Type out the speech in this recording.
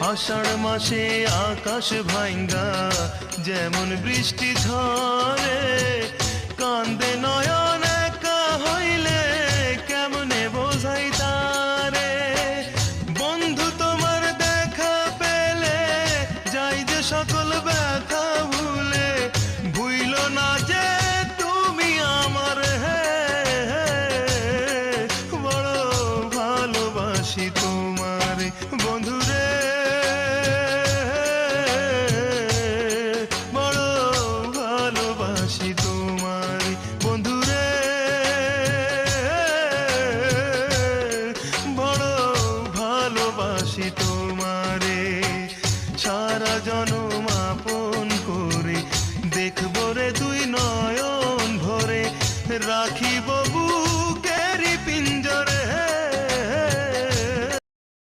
আষাঢ় মাসে আকাশ ভাঙ্গা যেমন বৃষ্টি ঝরে, কান্দে নয়ন একা হইলে কেমনে বোঝাই তারে। বন্ধু তোমার দেখা পেলে যাই যে সকল ব্যথা ভুলে, ভুইল না যে তুমি আমার, হে বড় ভালোবাসি তোমারে বন্ধুরে, বড় ভালোবাসি তোমারে বন্ধুরে, বড় ভালোবাসি তোমারে।